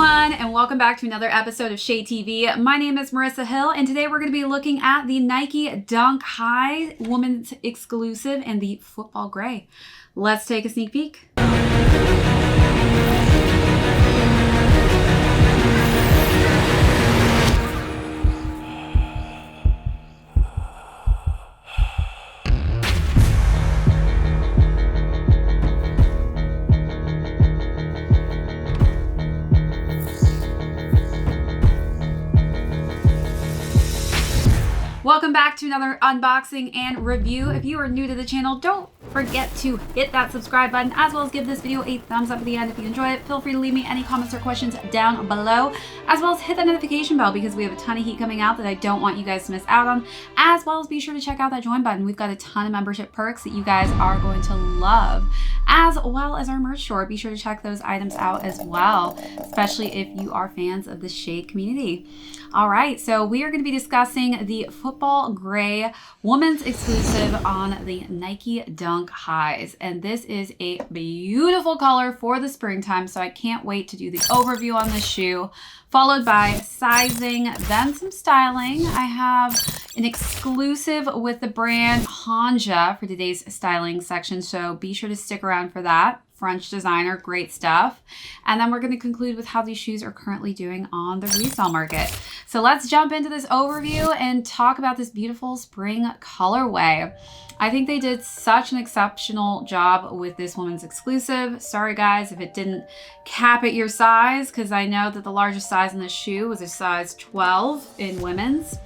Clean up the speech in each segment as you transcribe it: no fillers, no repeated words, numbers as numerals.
everyone, and welcome back to another episode of ShadeTV. My name is Marissa Hill, and today we're going to be looking at the Nike Dunk High Women's Exclusive in the Football Gray. Let's take a sneak peek. Welcome back to another unboxing and review. If you are new to the channel, don't forget to hit that subscribe button, as well as give this video a thumbs up at the end if you enjoy it. Feel free to leave me any comments or questions down below, as well as hit that notification bell because we have a ton of heat coming out that I don't want you guys to miss out on, as well as be sure to check out that join button. We've got a ton of membership perks that you guys are going to love, as well as our merch store. Be sure to check those items out as well, especially if you are fans of the Shade community. All right, so we are going to be discussing the Football Gray Women's Exclusive on the Nike Dunk Highs. And this is a beautiful color for the springtime, so I can't wait to do the overview on this shoe, followed by sizing, then some styling. I have an exclusive with the brand Honja for today's styling section, so be sure to stick around for that. French designer, great stuff. And then we're going to conclude with how these shoes are currently doing on the resale market. So let's jump into this overview and talk about this beautiful spring colorway. I think they did such an exceptional job with this women's exclusive. Sorry guys if it didn't cap at your size, because I know that the largest size in this shoe was a size 12 in women's.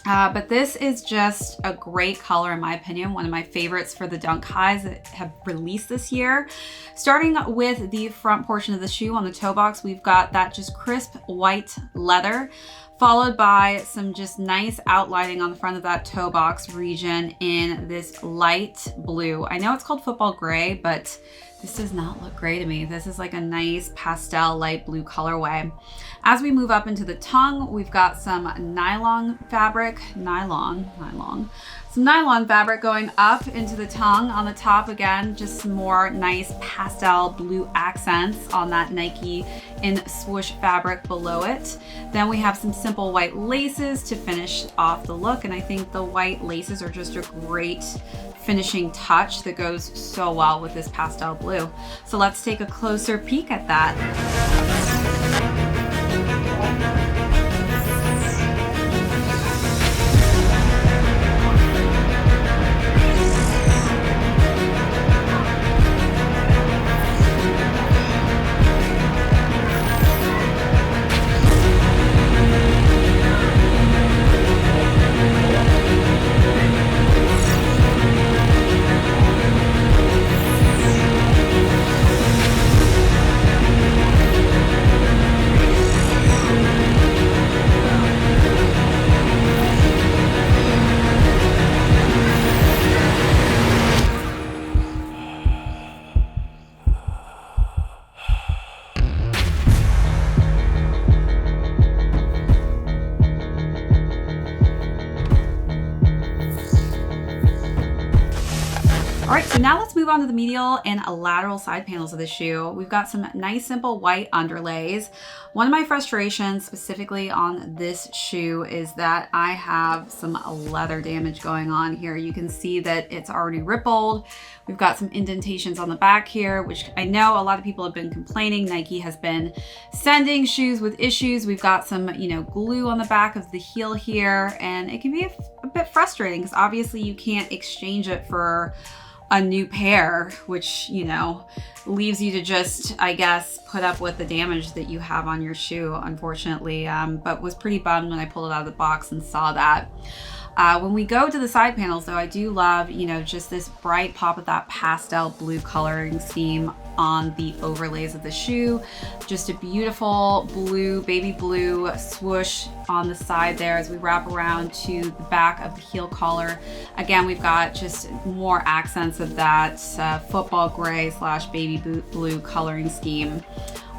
But this is just a great color in my opinion, one of my favorites for the Dunk Highs that have released this year. Starting with the front portion of the shoe on the toe box, we've got that just crisp white leather, followed by some just nice outlining on the front of that toe box region in this light blue. I know it's called Football Gray, but this does not look gray to me. This is like a nice pastel light blue colorway. As we move up into the tongue, we've got some nylon fabric, some nylon fabric going up into the tongue. On the top, again, just some more nice pastel blue accents on that Nike in swoosh fabric below it. Then we have some simple white laces to finish off the look, and I think the white laces are just a great finishing touch that goes so well with this pastel blue. So let's take a closer peek at that. All right, so now let's move on to the medial and lateral side panels of the shoe. We've got some nice simple white underlays. One of my frustrations specifically on this shoe is that I have some leather damage going on here. You can see that it's already rippled. We've got some indentations on the back here, which I know a lot of people have been complaining. Nike has been sending shoes with issues. We've got some, glue on the back of the heel here, and it can be a bit frustrating because obviously you can't exchange it for a new pair, which, leaves you to just, I guess, put up with the damage that you have on your shoe, unfortunately, but was pretty bummed when I pulled it out of the box and saw that. When we go to the side panels, though, I do love, just this bright pop of that pastel blue coloring scheme on the overlays of the shoe. Just a beautiful blue, baby blue swoosh on the side there as we wrap around to the back of the heel collar. Again, we've got just more accents of that football gray / baby blue coloring scheme.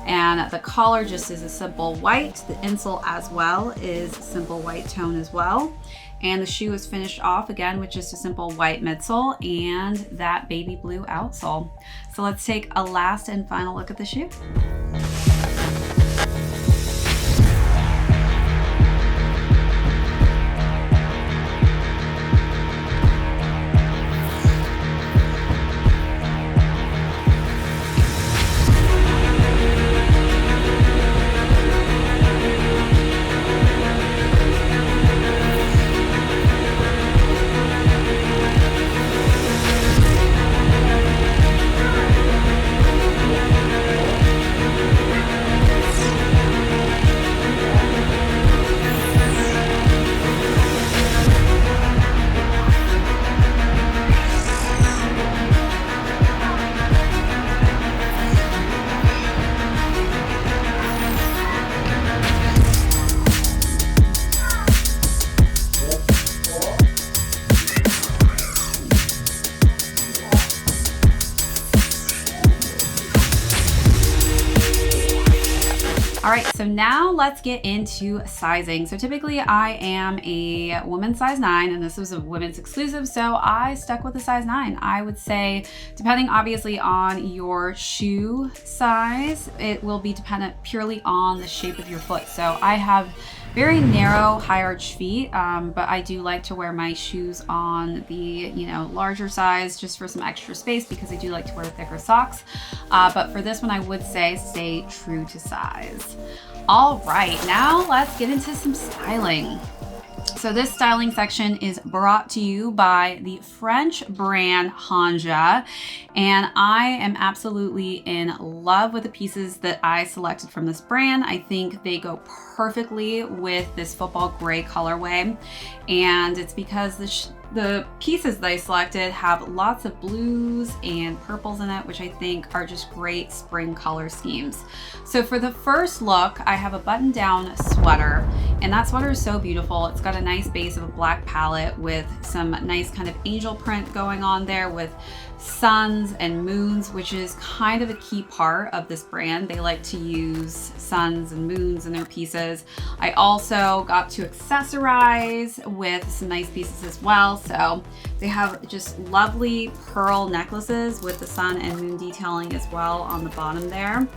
And the collar just is a simple white. The insole as well is simple white tone as well. And the shoe is finished off again with just a simple white midsole and that baby blue outsole. So let's take a last and final look at the shoe. All right, so now let's get into sizing. So typically I am a women's size 9, and this was a women's exclusive, so I stuck with a size 9. I would say, depending obviously on your shoe size, it will be dependent purely on the shape of your foot. So I have very narrow, high arch feet, but I do like to wear my shoes on the, larger size just for some extra space, because I do like to wear thicker socks. But for this one, I would say stay true to size. All right, now let's get into some styling. So this styling section is brought to you by the French brand Honja, and I am absolutely in love with the pieces that I selected from this brand. I think they go perfectly with this football gray colorway, and it's because the pieces that I selected have lots of blues and purples in it, which I think are just great spring color schemes. So for the first look, I have a button-down sweater, and that sweater is so beautiful. It's got a nice base of a black palette with some nice kind of angel print going on there with suns and moons, which is kind of a key part of this brand. They like to use suns and moons in their pieces. I also got to accessorize with some nice pieces as well. So they have just lovely pearl necklaces with the sun and moon detailing as well on the bottom there.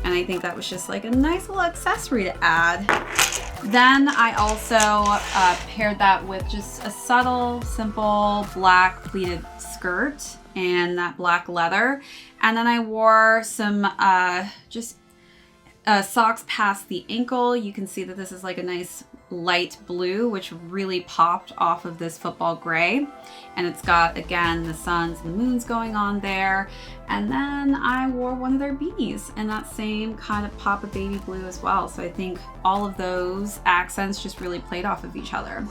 And I think that was just like a nice little accessory to add. Then I also paired that with just a subtle, simple black pleated skirt and that black leather. And then I wore some socks past the ankle. You can see that this is like a nice light blue, which really popped off of this football gray. And it's got, again, the suns and the moons going on there. And then I wore one of their beanies in that same kind of pop of baby blue as well. So I think all of those accents just really played off of each other.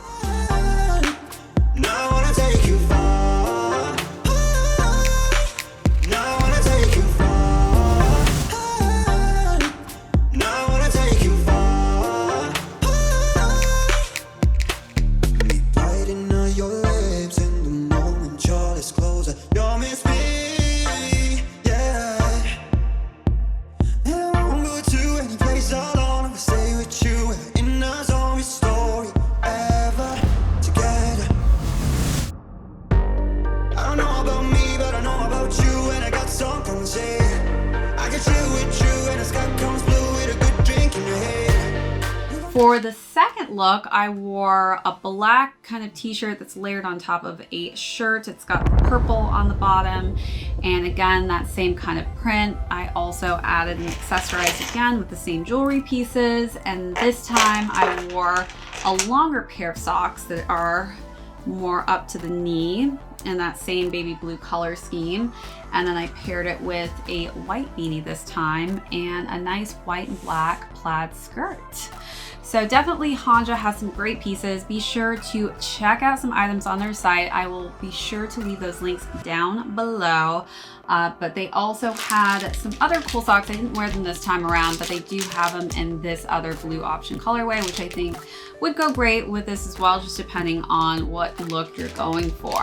Now I wanna take you far. For the second look, I wore a black kind of t-shirt that's layered on top of a shirt. It's got purple on the bottom, and again, that same kind of print. I also added and accessorized again with the same jewelry pieces, and this time I wore a longer pair of socks that are more up to the knee in that same baby blue color scheme. And then I paired it with a white beanie this time and a nice white and black plaid skirt. So definitely Honja has some great pieces. Be sure to check out some items on their site. I will be sure to leave those links down below. But they also had some other cool socks. I didn't wear them this time around, but they do have them in this other blue option colorway, which I think would go great with this as well, just depending on what look you're going for.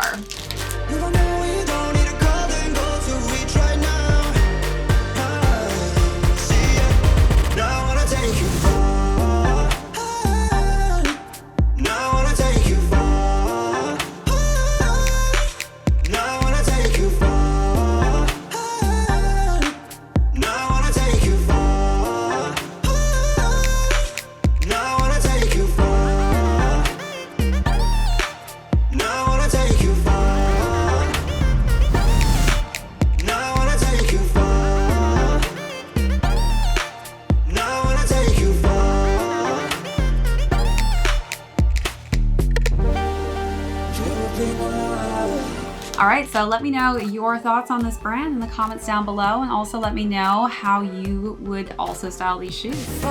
All right, so let me know your thoughts on this brand in the comments down below, and also let me know how you would also style these shoes.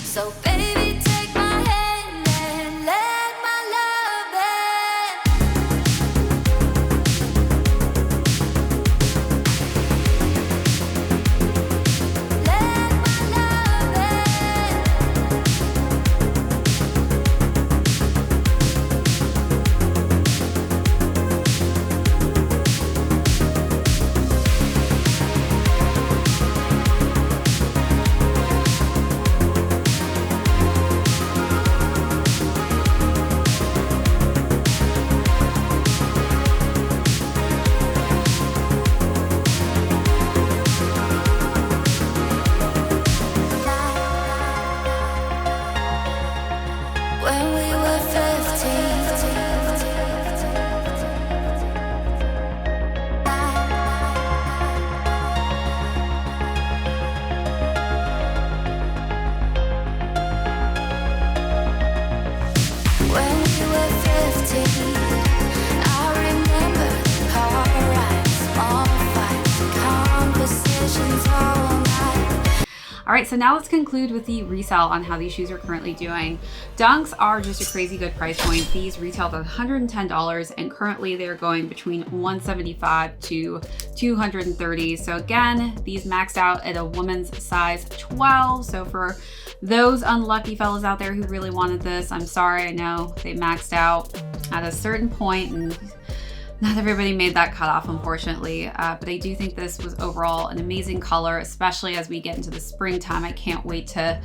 So baby, take my hand and let my love in. All right, so now let's conclude with the resale on how these shoes are currently doing. Dunks are just a crazy good price point. These retailed at $110 and currently they're going between $175 to $230. So again, these maxed out at a woman's size 12. So for those unlucky fellas out there who really wanted this, I'm sorry, I know they maxed out at a certain point and not everybody made that cutoff, unfortunately, but I do think this was overall an amazing color, especially as we get into the springtime. I can't wait to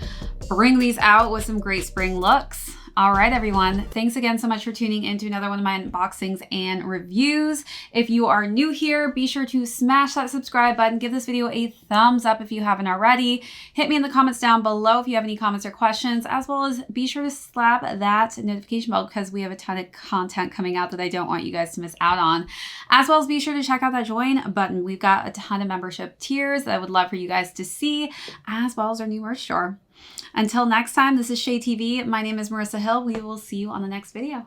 bring these out with some great spring looks. All right, everyone. Thanks again so much for tuning into another one of my unboxings and reviews. If you are new here, be sure to smash that subscribe button. Give this video a thumbs up if you haven't already. Hit me in the comments down below if you have any comments or questions, as well as be sure to slap that notification bell because we have a ton of content coming out that I don't want you guys to miss out on. As well as be sure to check out that join button. We've got a ton of membership tiers that I would love for you guys to see, as well as our new merch store. Until next time, this is ShadeTV. My name is Marissa Hill. We will see you on the next video.